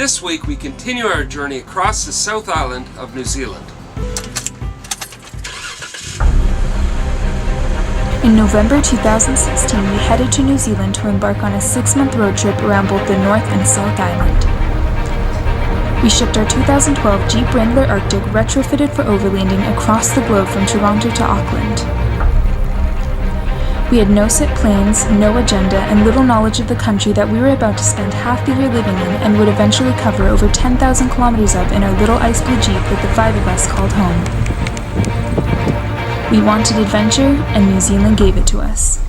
This week we continue our journey across the South Island of New Zealand. In November 2016, we headed to New Zealand to embark on a 6-month road trip around both the North and South Island. We shipped our 2012 Jeep Wrangler Arctic retrofitted for overlanding across the globe from Toronto to Auckland. We had no set plans, no agenda, and little knowledge of the country that we were about to spend half the year living in and would eventually cover over 10,000 kilometers of in our little ice blue Jeep that the 5 of us called home. We wanted adventure, and New Zealand gave it to us.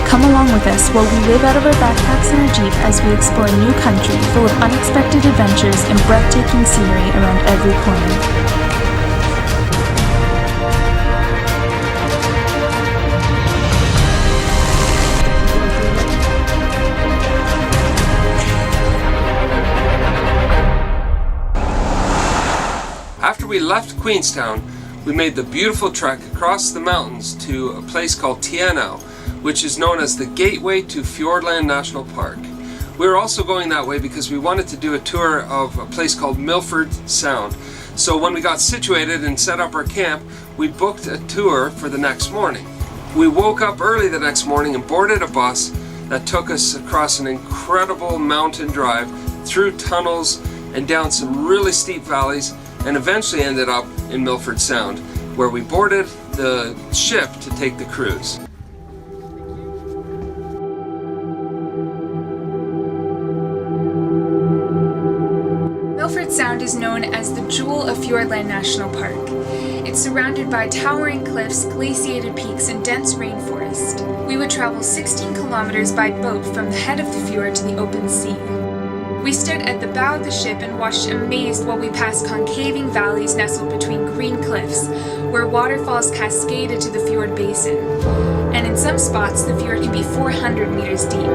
Come along with us while we live out of our backpacks in our Jeep as we explore a new country full of unexpected adventures and breathtaking scenery around every corner. After we left Queenstown, we made the beautiful trek across the mountains to a place called Tianau, which is known as the gateway to Fiordland National Park. We were also going that way because we wanted to do a tour of a place called Milford Sound. So when we got situated and set up our camp, we booked a tour for the next morning. We woke up early the next morning and boarded a bus that took us across an incredible mountain drive through tunnels and down some really steep valleys, and eventually ended up in Milford Sound, where we boarded the ship to take the cruise. Milford Sound is known as the Jewel of Fiordland National Park. It's surrounded by towering cliffs, glaciated peaks, and dense rainforest. We would travel 16 kilometers by boat from the head of the fjord to the open sea. We stood at the bow of the ship and watched amazed while we passed concaving valleys nestled between green cliffs, where waterfalls cascade into the fjord basin. And in some spots, the fjord can be 400 meters deep.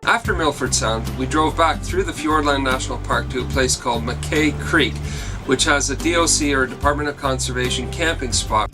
After Milford Sound, we drove back through the Fiordland National Park to a place called Mackay Creek, which has a DOC or Department of Conservation camping spot.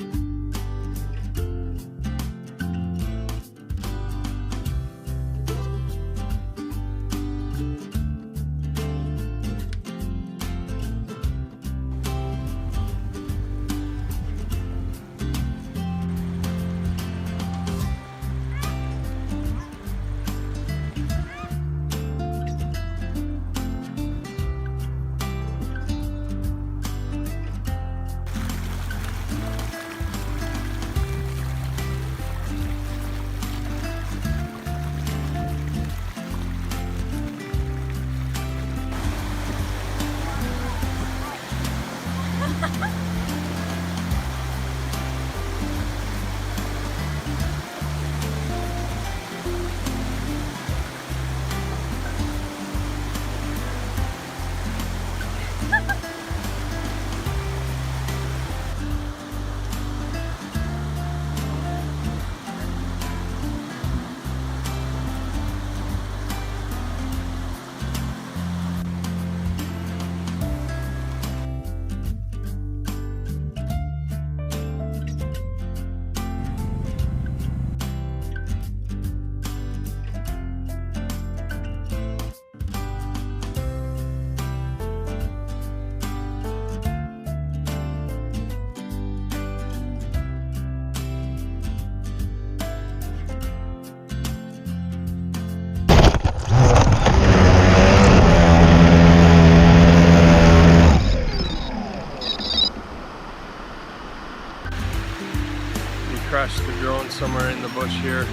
bush here.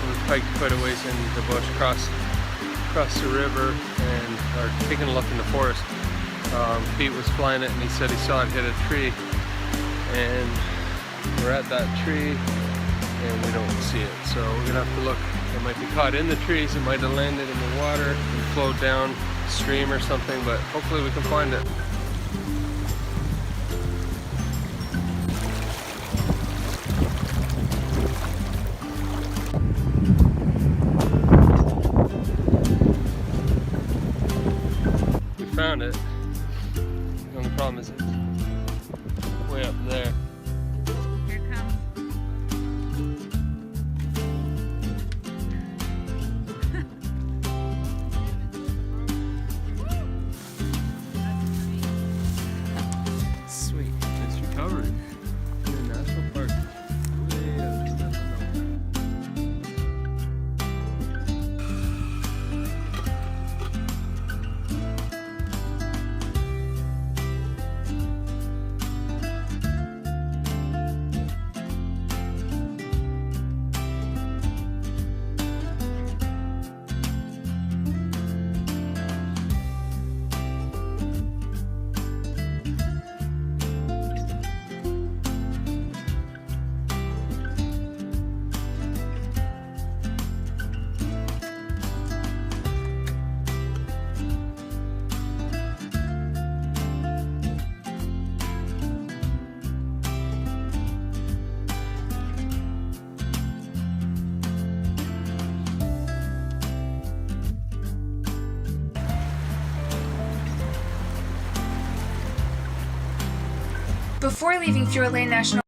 We've hiked quite a ways into the bush, across the river, and are taking a look in the forest. Pete was flying it and he said he saw it hit a tree, and we're at that tree and we don't see it, so we're gonna have to look. It might be caught in the trees, it might have landed in the water and flowed down stream or something, but hopefully we can find it. We found it. The only problem is it's way up there. Here it comes. Sweet. It's recovered. In a national park. Way out in the middle of Before leaving Fjordland National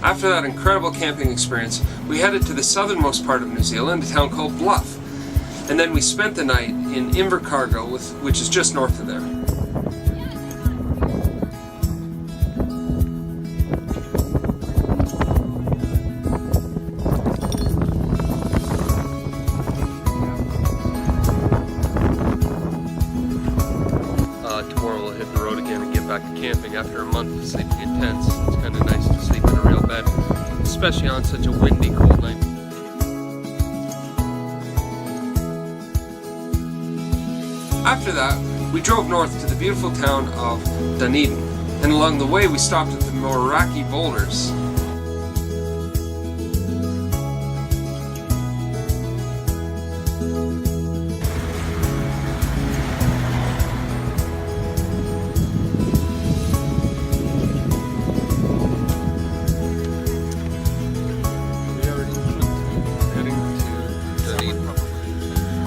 After that incredible camping experience, we headed to the southernmost part of New Zealand, a town called Bluff. And then we spent the night in Invercargill, which is just north of there. Tomorrow we'll hit the road again and get back to camping after a month of sleeping in tents. It's kind of nice to sleep in a real bed, especially on such a windy, cold night. After that, we drove north to the beautiful town of Dunedin, and along the way we stopped at the AORAKI boulders.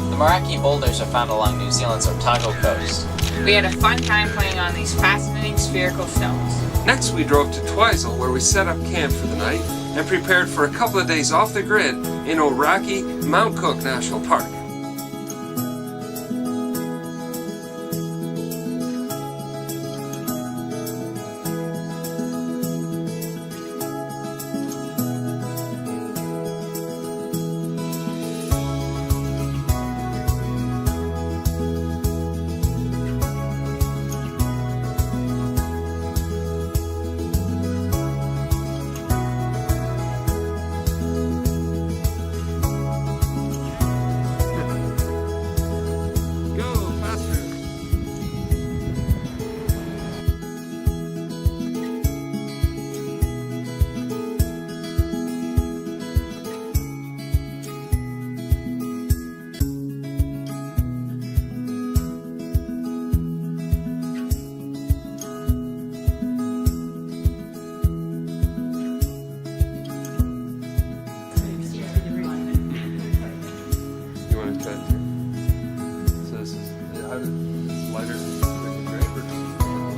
The AORAKI boulders are found along New Zealand's Otago coast. We had a fun time playing on these fascinating spherical stones. Next we drove to Twizel, where we set up camp for the night and prepared for a couple of days off the grid in AORAKI, Mount Cook National Park. You want to try it too? So this is how it's lighter than the gray, or just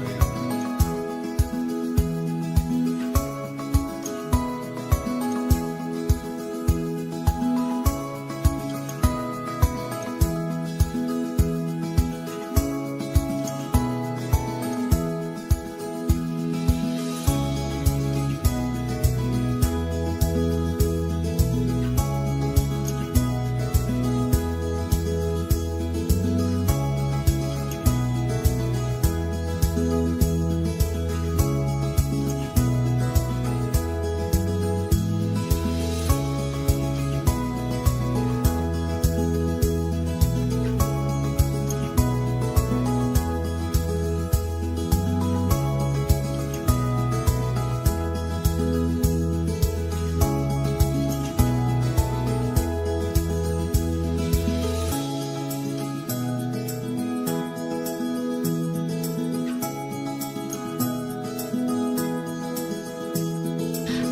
way up?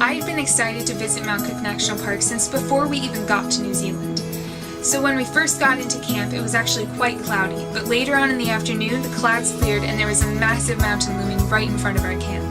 I had been excited to visit Mount Cook National Park since before we even got to New Zealand. So when we first got into camp, it was actually quite cloudy, but later on in the afternoon, the clouds cleared and there was a massive mountain looming right in front of our camp.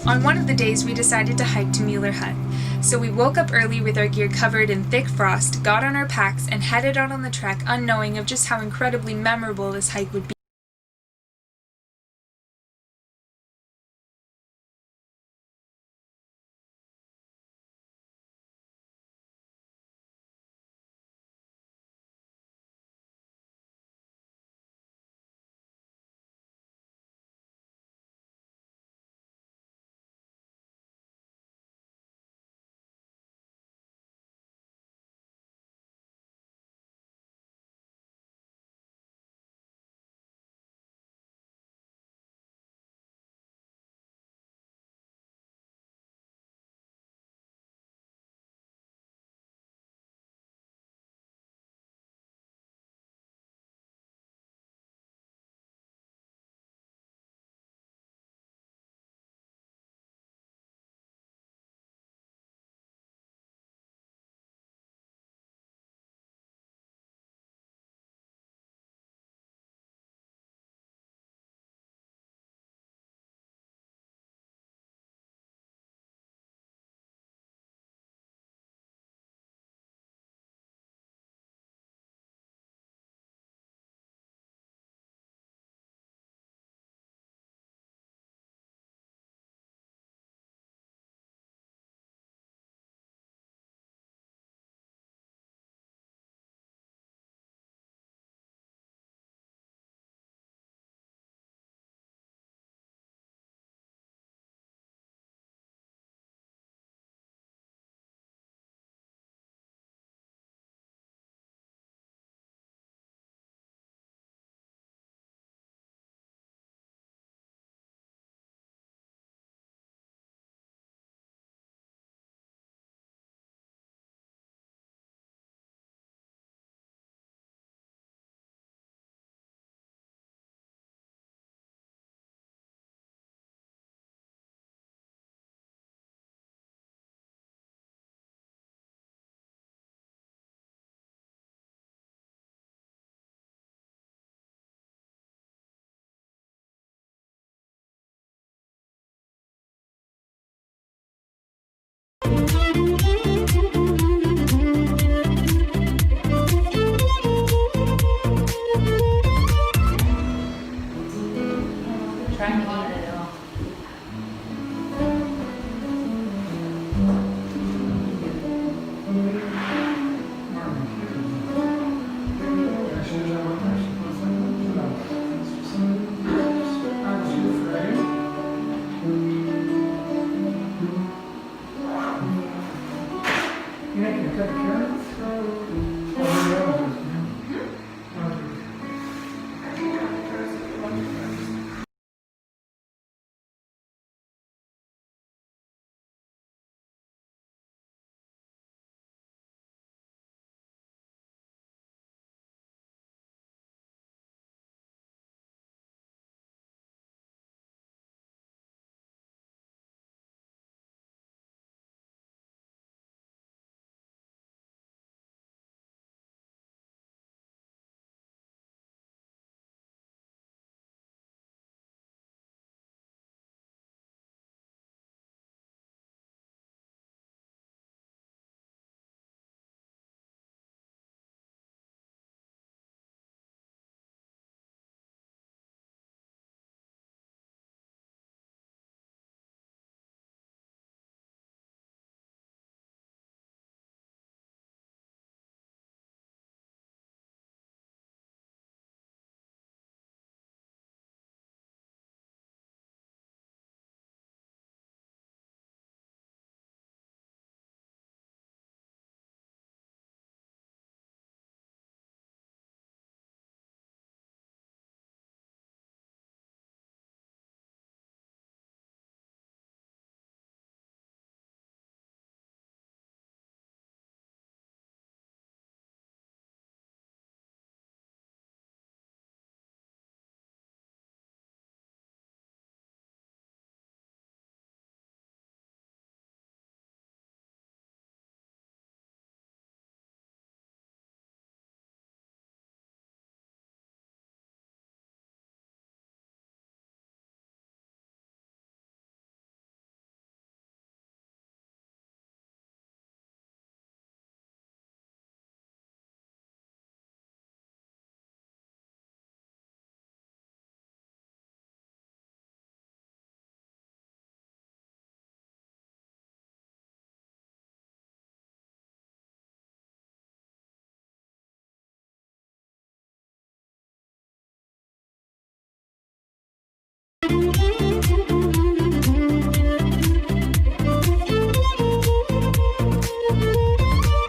On one of the days, we decided to hike to Mueller Hut. So we woke up early with our gear covered in thick frost, got on our packs, and headed out on the trek unknowing of just how incredibly memorable this hike would be.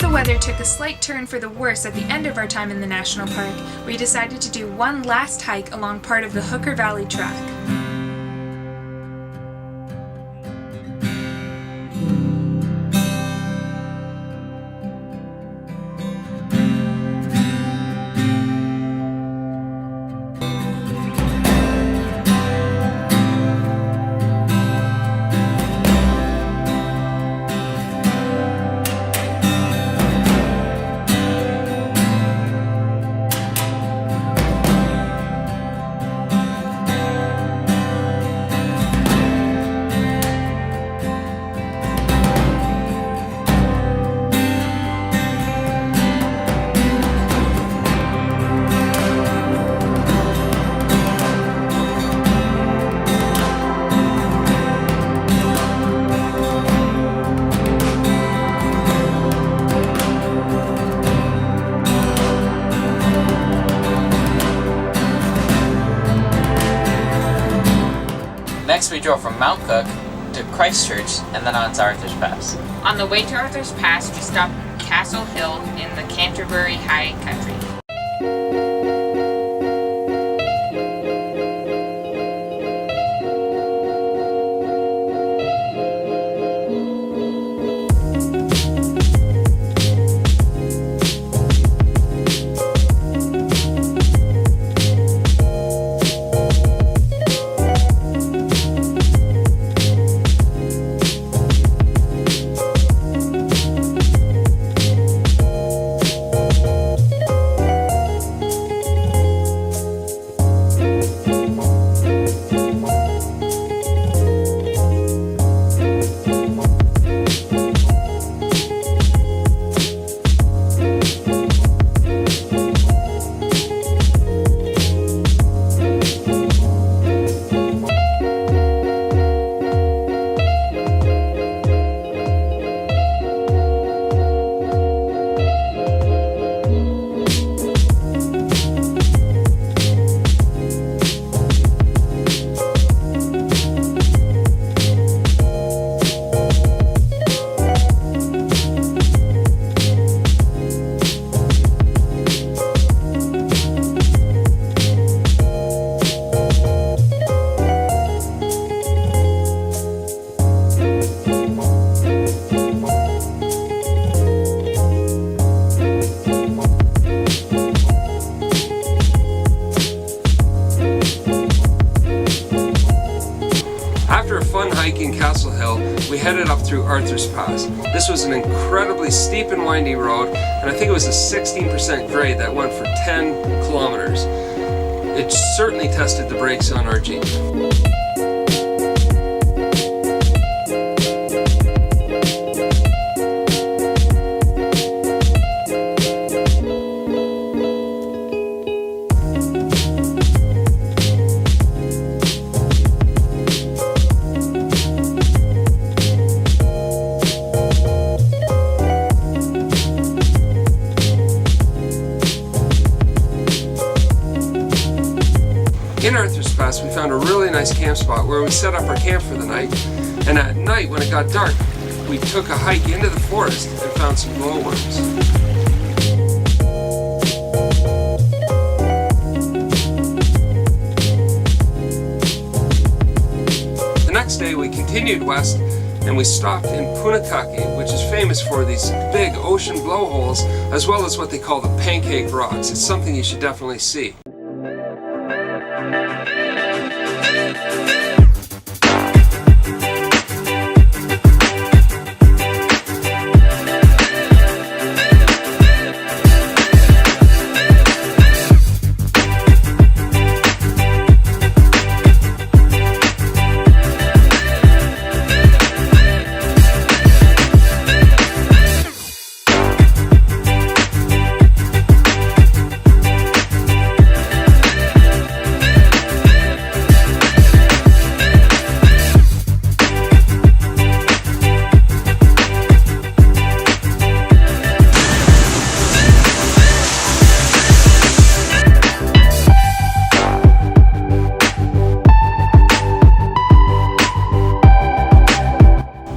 The weather took a slight turn for the worse at the end of our time in the national park. We decided to do one last hike along part of the Hooker Valley track. Next we drove from Mount Cook to Christchurch and then on to Arthur's Pass. On the way to Arthur's Pass, we stopped at Castle Hill in the Canterbury High Country. fun hike in Castle Hill, we headed up through Arthur's Pass. This was an incredibly steep and windy road, and I think it was a 16% grade that went for 10 kilometers. It certainly tested the brakes on our Jeep. In Arthur's Pass, we found a really nice camp spot where we set up our camp for the night, and at night when it got dark, we took a hike into the forest and found some glowworms. The next day we continued west and we stopped in Punakaki, which is famous for these big ocean blowholes as well as what they call the pancake rocks. It's something you should definitely see.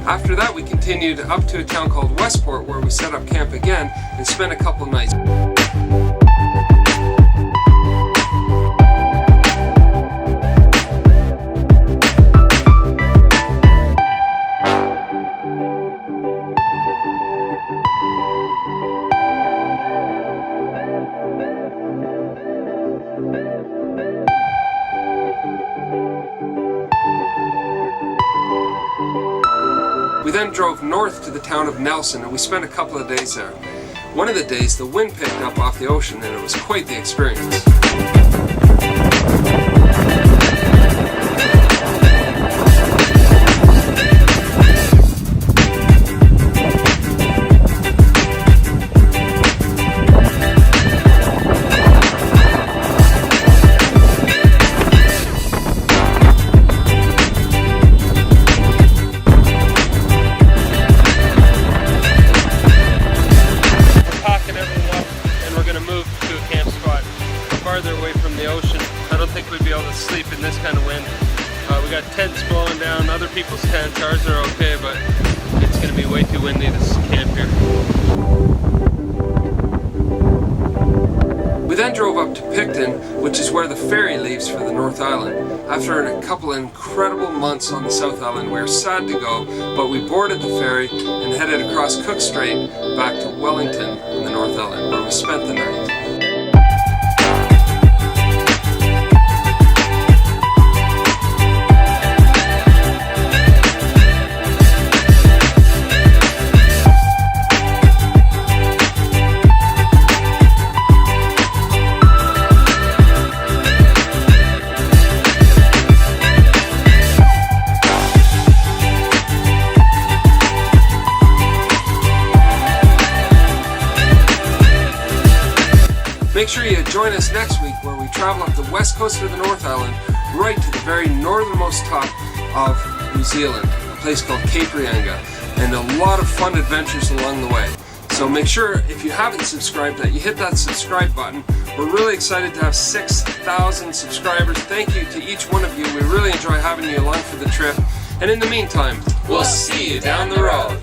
After that, we continued up to a town called Westport where we set up camp again and spent a couple nights. We then drove north to the town of Nelson and we spent a couple of days there. One of the days the wind picked up off the ocean and it was quite the experience. Farther away from the ocean. I don't think we'd be able to sleep in this kind of wind. We got tents blowing down, other people's tents. Ours are okay, but it's going to be way too windy to camp here. We then drove up to Picton, which is where the ferry leaves for the North Island. After a couple of incredible months on the South Island, we were sad to go, but we boarded the ferry and headed across Cook Strait back to Wellington in the North Island, where we spent the night. Make sure you join us next week where we travel up the west coast of the North Island right to the very northernmost top of New Zealand, a place called Cape Reinga, and a lot of fun adventures along the way. So make sure, if you haven't subscribed, that you hit that subscribe button. We're really excited to have 6,000 subscribers. Thank you to each one of you. We really enjoy having you along for the trip. And in the meantime, we'll see you down the road.